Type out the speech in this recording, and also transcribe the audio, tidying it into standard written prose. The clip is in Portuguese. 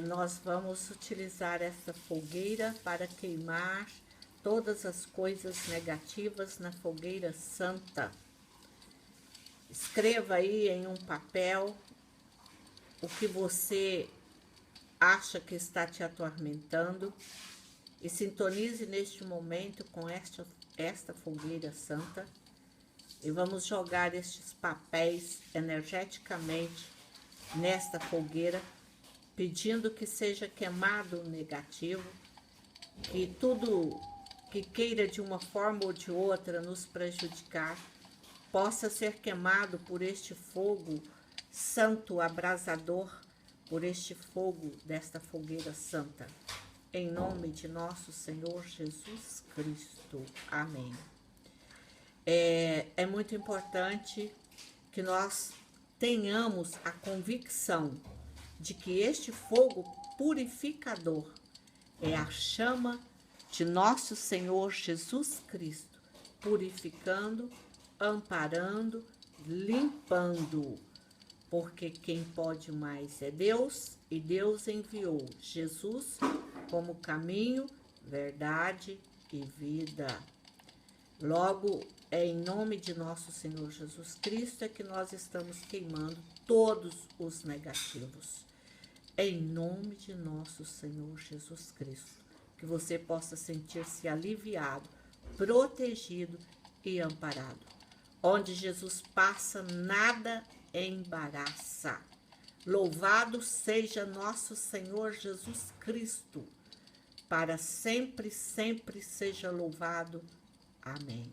Nós vamos utilizar essa fogueira para queimar todas as coisas negativas na fogueira santa. Escreva aí em um papel o que você acha que está te atormentando e sintonize neste momento com esta fogueira santa e vamos jogar estes papéis energeticamente nesta fogueira, pedindo que seja queimado o negativo, que tudo que queira de uma forma ou de outra nos prejudicar possa ser queimado por este fogo santo, abrasador, por este fogo desta fogueira santa. Em nome de nosso Senhor Jesus Cristo. Amém. É muito importante que nós tenhamos a convicção de que este fogo purificador é a chama de nosso Senhor Jesus Cristo, purificando, amparando, limpando, porque quem pode mais é Deus, e Deus enviou Jesus como caminho, verdade e vida. Logo, é em nome de nosso Senhor Jesus Cristo que nós estamos queimando todos os negativos. Em nome de nosso Senhor Jesus Cristo, que você possa sentir-se aliviado, protegido e amparado. Onde Jesus passa, nada embaraça. Louvado seja nosso Senhor Jesus Cristo. Para sempre, sempre seja louvado. Amém.